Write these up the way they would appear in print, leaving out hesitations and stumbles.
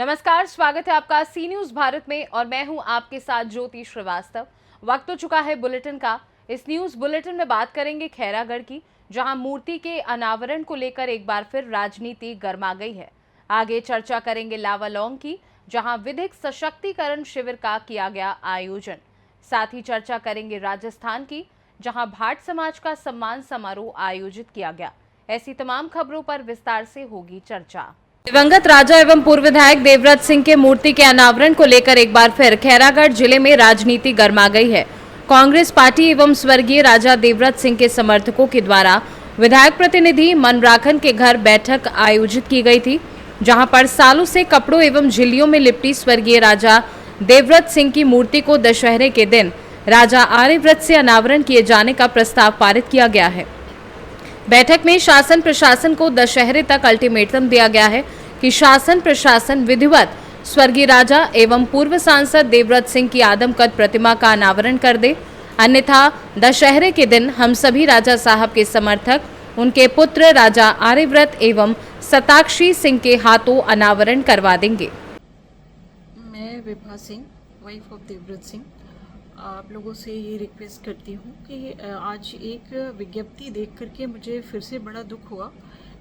नमस्कार, स्वागत है आपका सी न्यूज भारत में और मैं हूं आपके साथ ज्योति श्रीवास्तव। वक्त हो चुका है बुलेटिन का। इस न्यूज बुलेटिन में बात करेंगे खैरागढ़ की, जहां मूर्ति के अनावरण को लेकर एक बार फिर राजनीति गर्मा गई है। आगे चर्चा करेंगे लावालौंग की, जहां विधिक सशक्तिकरण शिविर का किया गया आयोजन। साथ ही चर्चा करेंगे राजस्थान की, जहां भाट समाज का सम्मान समारोह आयोजित किया गया। ऐसी तमाम खबरों पर विस्तार से होगी चर्चा। दिवंगत राजा एवं पूर्व विधायक देवव्रत सिंह के मूर्ति के अनावरण को लेकर एक बार फिर खैरागढ़ जिले में राजनीति गर्मा गई है। कांग्रेस पार्टी एवं स्वर्गीय राजा देवव्रत सिंह के समर्थकों के द्वारा विधायक प्रतिनिधि मनराखन के घर बैठक आयोजित की गई थी, जहां पर सालों से कपड़ों एवं झिल्लियों में लिपटी स्वर्गीय राजा देवव्रत सिंह की मूर्ति को दशहरे के दिन राजा आर्यव्रत से अनावरण किए जाने का प्रस्ताव पारित किया गया है। बैठक में शासन प्रशासन को दशहरे तक अल्टीमेटम दिया गया है कि शासन प्रशासन विधिवत स्वर्गीय राजा एवं पूर्व सांसद देवव्रत सिंह की आदमकद प्रतिमा का अनावरण कर दे, अन्यथा दशहरे के दिन हम सभी राजा साहब के समर्थक उनके पुत्र राजा आर्यव्रत एवं सताक्षी सिंह के हाथों अनावरण करवा देंगे। मैं विभा सिंह, वाइफ ऑफ देवव्रत सिंह, आप लोगों से ये रिक्वेस्ट करती हूँ कि आज एक विज्ञप्ति देख करके मुझे फिर से बड़ा दुख हुआ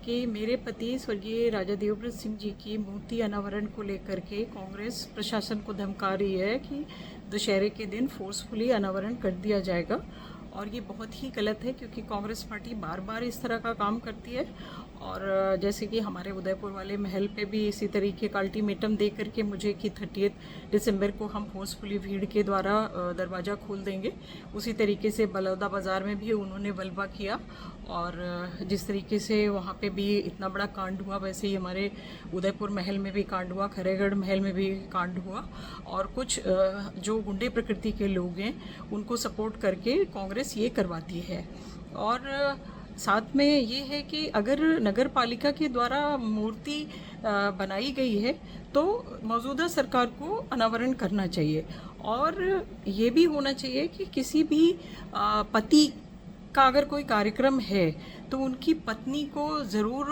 कि मेरे पति स्वर्गीय राजा देवव्रत सिंह जी की मूर्ति अनावरण को लेकर के कांग्रेस प्रशासन को धमका रही है कि दशहरे के दिन फोर्सफुली अनावरण कर दिया जाएगा। और ये बहुत ही गलत है, क्योंकि कांग्रेस पार्टी बार बार इस तरह का काम करती है। और जैसे कि हमारे उदयपुर वाले महल पे भी इसी तरीके का अल्टीमेटम दे करके मुझे कि 30 दिसंबर को हम फोर्सफुली भीड़ के द्वारा दरवाज़ा खोल देंगे, उसी तरीके से बलौदा बाज़ार में भी उन्होंने वल्बा किया। और जिस तरीके से वहाँ पे भी इतना बड़ा कांड हुआ, वैसे ही हमारे उदयपुर महल में भी कांड हुआ, खैरागढ़ महल में भी कांड हुआ। और कुछ जो गुंडे प्रकृति के लोग हैं उनको सपोर्ट करके कांग्रेस ये करवाती है। और साथ में ये है कि अगर नगर पालिका के द्वारा मूर्ति बनाई गई है तो मौजूदा सरकार को अनावरण करना चाहिए। और ये भी होना चाहिए कि किसी भी पति का अगर कोई कार्यक्रम है तो उनकी पत्नी को ज़रूर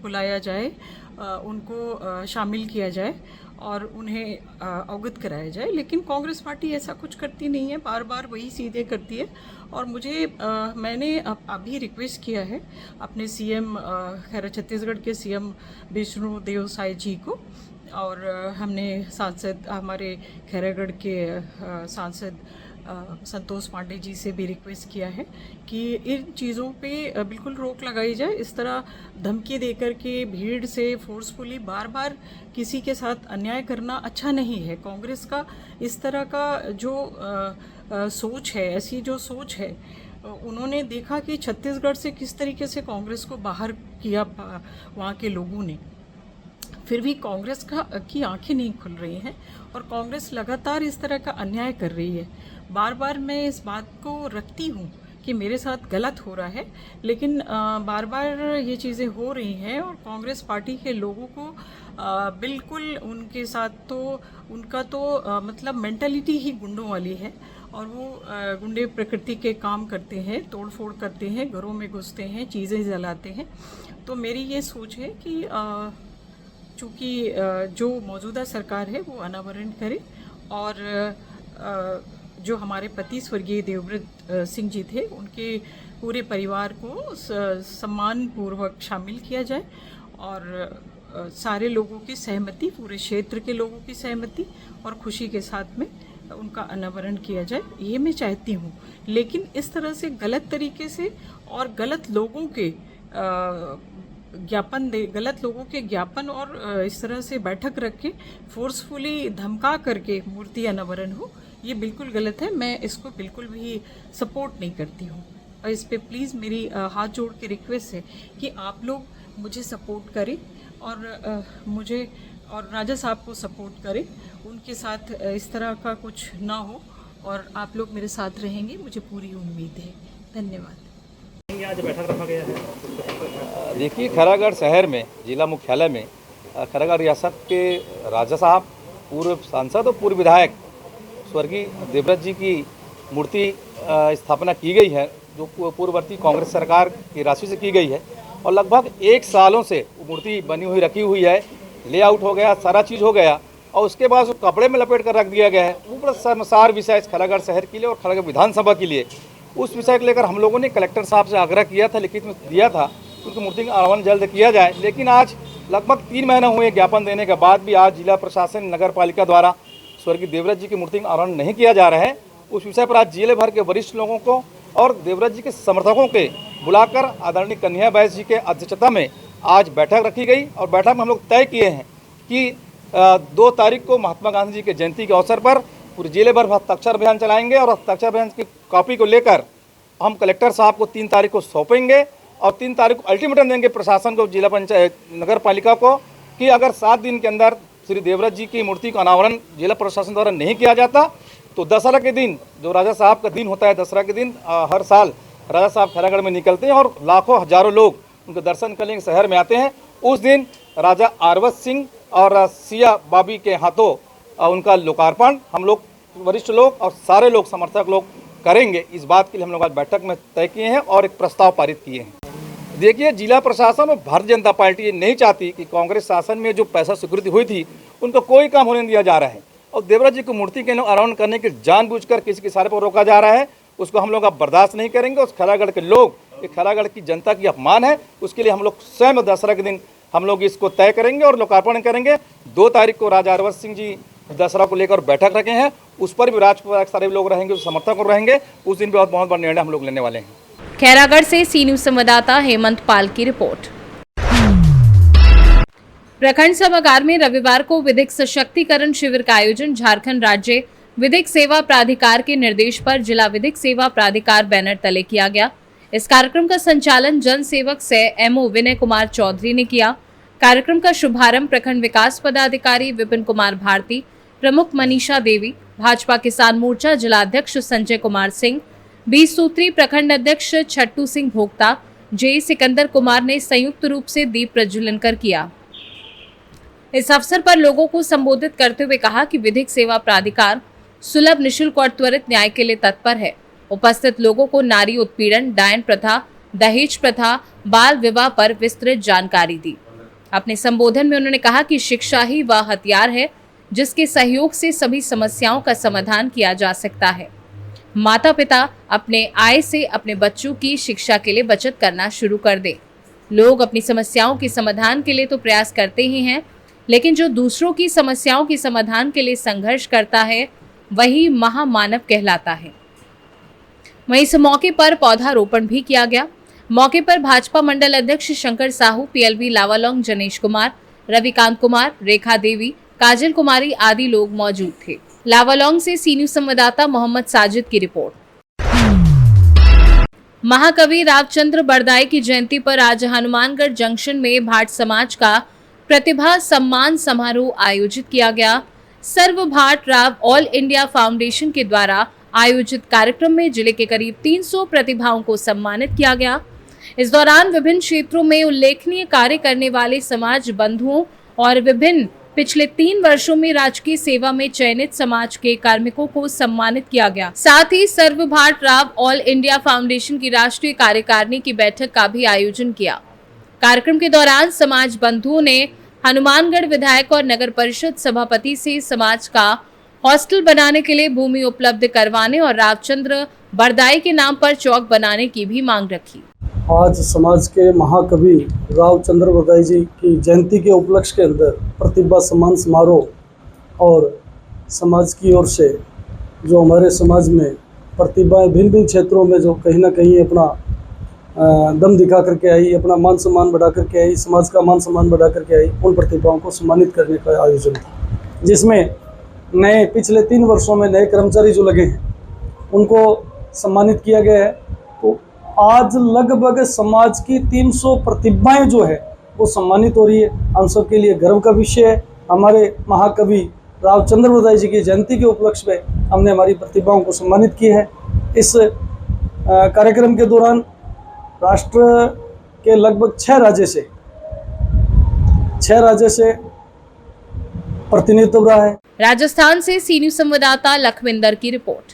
बुलाया जाए, उनको शामिल किया जाए और उन्हें अवगत कराया जाए। लेकिन कांग्रेस पार्टी ऐसा कुछ करती नहीं है, बार बार वही सीधे करती है। और मुझे मैंने अभी रिक्वेस्ट किया है अपने सीएम खैर छत्तीसगढ़ के सीएम विष्णु देव साय जी को, और हमने सांसद हमारे खैरागढ़ के सांसद संतोष पांडे जी से भी रिक्वेस्ट किया है कि इन चीज़ों पे बिल्कुल रोक लगाई जाए। इस तरह धमकी देकर के भीड़ से फोर्सफुली बार बार किसी के साथ अन्याय करना अच्छा नहीं है। कांग्रेस का इस तरह का जो सोच है, ऐसी जो सोच है, उन्होंने देखा कि छत्तीसगढ़ से किस तरीके से कांग्रेस को बाहर किया वहाँ के लोगों ने, फिर भी कांग्रेस की आंखें नहीं खुल रही हैं और कांग्रेस लगातार इस तरह का अन्याय कर रही है। बार बार मैं इस बात को रखती हूँ कि मेरे साथ गलत हो रहा है, लेकिन बार बार ये चीज़ें हो रही हैं और कांग्रेस पार्टी के लोगों को बिल्कुल उनके साथ तो उनका तो मतलब मेंटालिटी ही गुंडों वाली है। और वो गुंडे प्रकृति के काम करते हैं, तोड़ फोड़ करते हैं, घरों में घुसते हैं, चीज़ें जलाते हैं। तो मेरी ये सोच है कि चूँकि जो मौजूदा सरकार है वो अनावरण करे और जो हमारे पति स्वर्गीय देवव्रत सिंह जी थे उनके पूरे परिवार को सम्मानपूर्वक शामिल किया जाए और सारे लोगों की सहमति, पूरे क्षेत्र के लोगों की सहमति और खुशी के साथ में उनका अनावरण किया जाए, ये मैं चाहती हूँ। लेकिन इस तरह से गलत तरीके से और गलत लोगों के गलत लोगों के ज्ञापन और इस तरह से बैठक रख के फोर्सफुली धमका करके मूर्ति अनावरण हो, ये बिल्कुल गलत है। मैं इसको बिल्कुल भी सपोर्ट नहीं करती हूँ। और इस पे प्लीज़ मेरी हाथ जोड़ के रिक्वेस्ट है कि आप लोग मुझे सपोर्ट करें और मुझे और राजा साहब को सपोर्ट करें, उनके साथ इस तरह का कुछ ना हो और आप लोग मेरे साथ रहेंगे, मुझे पूरी उम्मीद है। धन्यवाद। आज बैठक रखा गया है। देखिए, खैरागढ़ शहर में जिला मुख्यालय में खैरागढ़ रियासत के राजा साहब, पूर्व सांसद और पूर्व विधायक स्वर्गीय देवव्रत जी की मूर्ति स्थापना की गई है, जो पूर्ववर्ती कांग्रेस सरकार की राशि से की गई है। और लगभग 1 सालों से मूर्ति बनी हुई रखी हुई है। लेआउट हो गया, सारा चीज़ हो गया और उसके बाद उसको कपड़े में लपेट कर रख दिया गया है। ऊपर शर्मसार विषय इस खैरागढ़ शहर के लिए और खैरागढ़ विधानसभा के लिए। उस विषय को लेकर हम लोगों ने कलेक्टर साहब से आग्रह किया था, लिखित में दिया था उनकी मूर्ति का अनावरण जल्द किया जाए। लेकिन आज लगभग 3 महीने हुए ज्ञापन देने के बाद भी आज जिला प्रशासन नगर पालिका द्वारा स्वर्गीय देवव्रत जी की मूर्ति का अनावरण नहीं किया जा रहा है। उस विषय पर आज जिले भर के वरिष्ठ लोगों को और देवव्रत जी के समर्थकों के बुलाकर आदरणीय कन्हैया बैस जी के अध्यक्षता में आज बैठक रखी गई और बैठक में हम लोग तय किए हैं कि 2 तारीख को महात्मा गांधी जी के जयंती के अवसर पर पूरे जिले भर हस्ताक्षर अभियान चलाएंगे और हस्ताक्षर अभियान की कॉपी को लेकर हम कलेक्टर साहब को 3 तारीख को सौंपेंगे और 3 तारीख को अल्टीमेटम देंगे प्रशासन को, जिला पंचायत नगर पालिका को, कि अगर 7 दिन के अंदर श्री देवव्रत जी की मूर्ति का अनावरण जिला प्रशासन द्वारा नहीं किया जाता तो दशहरा के दिन, जो राजा साहब का दिन होता है, दशहरा के दिन हर साल राजा साहब खैरागढ़ में निकलते हैं और लाखों हजारों लोग उनके दर्शन करने के शहर में आते हैं। उस दिन राजा आरवत सिंह और सिया बाबी के हाथों उनका लोकार्पण हम लोग वरिष्ठ लोग और सारे लोग समर्थक लोग करेंगे। इस बात के लिए हम लोग आज बैठक में तय किए हैं और एक प्रस्ताव पारित किए हैं। देखिए, जिला प्रशासन और भारतीय जनता पार्टी ये नहीं चाहती कि कांग्रेस शासन में जो पैसा स्वीकृति हुई थी उनको कोई काम होने दिया जा रहा है और देवव्रत जी को मूर्ति के अनावरण करने के जानबूझकर किसी के इशारे पर रोका जा रहा है। उसको हम लोग अब बर्दाश्त नहीं करेंगे। उस खैरागढ़ के लोग, ये खैरागढ़ की जनता की अपमान है, उसके लिए हम लोग स्वयं दशहरा के दिन हम लोग इसको तय करेंगे और लोकार्पण करेंगे। 2 तारीख को राजा आरवत सिंह जी दशहरा को लेकर बैठक रखे हैं, उस पर भी राजपाल सारे लोग रहेंगे, समर्थक रहेंगे। उस दिन भी बहुत बड़ा निर्णय हम लोग लेने वाले हैं। खैरागढ़ से सी न्यूज संवाददाता हेमंत पाल की रिपोर्ट। प्रखंड सभागार में रविवार को विधिक सशक्तिकरण शिविर का आयोजन झारखंड राज्य विधिक सेवा प्राधिकार के निर्देश पर जिला विधिक सेवा प्राधिकार बैनर तले किया गया। इस कार्यक्रम का संचालन जन सेवक से एमओ विनय कुमार चौधरी ने किया। कार्यक्रम का शुभारंभ प्रखंड विकास पदाधिकारी विपिन कुमार भारती, प्रमुख मनीषा देवी, भाजपा किसान मोर्चा जिला अध्यक्ष संजय कुमार सिंह, 20 सूत्री प्रखंड अध्यक्ष छट्टू सिंह भोक्ता, जे सिकंदर कुमार ने संयुक्त रूप से दीप प्रज्वलन कर किया। इस अवसर पर लोगों को संबोधित करते हुए कहा कि विधिक सेवा प्राधिकार सुलभ, निशुल्क और त्वरित न्याय के लिए तत्पर है। उपस्थित लोगों को नारी उत्पीड़न, डायन प्रथा, दहेज प्रथा, बाल विवाह पर विस्तृत जानकारी दी। अपने संबोधन में उन्होंने कहा कि शिक्षा ही वह हथियार है जिसके सहयोग से सभी समस्याओं का समाधान किया जा सकता है। माता पिता अपने आय से अपने बच्चों की शिक्षा के लिए बचत करना शुरू कर दे। लोग अपनी समस्याओं के समाधान के लिए तो प्रयास करते ही हैं, लेकिन जो दूसरों की समस्याओं के समाधान के लिए संघर्ष करता है वही महामानव कहलाता है। वहीं इस मौके पर पौधारोपण भी किया गया। मौके पर भाजपा मंडल अध्यक्ष शंकर साहू, पीएलवी लावालोंग जनेश कुमार, रविकांत कुमार, रेखा देवी, काजल कुमारी आदि लोग मौजूद थे। लावालोंग से सी न्यूज संवाददाता मोहम्मद साजिद की रिपोर्ट। महाकवि रावचंद्र बरदाई की जयंती पर आज हनुमानगढ़ जंक्शन में भाट समाज का प्रतिभा सम्मान समारोह आयोजित किया गया। सर्व भाट राव ऑल इंडिया फाउंडेशन के द्वारा आयोजित कार्यक्रम में जिले के करीब 300 प्रतिभाओं को सम्मानित किया गया। इस दौरान विभिन्न क्षेत्रों में उल्लेखनीय कार्य करने वाले समाज बंधुओं और विभिन्न पिछले 3 वर्षों में राजकीय सेवा में चयनित समाज के कार्मिकों को सम्मानित किया गया। साथ ही सर्व भाट राव ऑल इंडिया फाउंडेशन की राष्ट्रीय कार्यकारिणी की बैठक का भी आयोजन किया। कार्यक्रम के दौरान समाज बंधुओं ने हनुमानगढ़ विधायक और नगर परिषद सभापति से समाज का हॉस्टल बनाने के लिए भूमि उपलब्ध करवाने और रावचंद्र बरदाई के नाम पर चौक बनाने की भी मांग रखी। आज समाज के महाकवि रावचंद्र बरदाई जी की जयंती के उपलक्ष्य के अंदर प्रतिभा सम्मान समारोह और समाज की ओर से जो हमारे समाज में प्रतिभाएं भिन्न भिन्न क्षेत्रों में जो कहीं ना कहीं अपना दम दिखा करके आई, अपना मान सम्मान बढ़ा करके आई, समाज का मान सम्मान बढ़ा करके आई, उन प्रतिभाओं को सम्मानित करने का आयोजन था, जिसमें नए पिछले 3 वर्षों में नए कर्मचारी जो लगे हैं उनको सम्मानित किया गया है। तो आज लगभग समाज की 300 प्रतिभाएं जो है वो सम्मानित हो रही है। हम सब के लिए गर्व का विषय है। हमारे महाकवि रावचंद्र बरदाई जी की जयंती के उपलक्ष्य में हमने हमारी प्रतिभाओं को सम्मानित किया है। इस कार्यक्रम के दौरान राष्ट्र के लगभग 6 राज्य से प्रतिनिधित्व रहा है। राजस्थान से सी न्यूज संवाददाता लखविंदर की रिपोर्ट।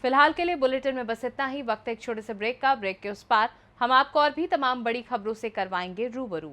फिलहाल के लिए बुलेटिन में बस इतना ही। वक्त एक छोटे से ब्रेक का। ब्रेक के उस पार हम आपको और भी तमाम बड़ी खबरों से करवाएंगे रूबरू।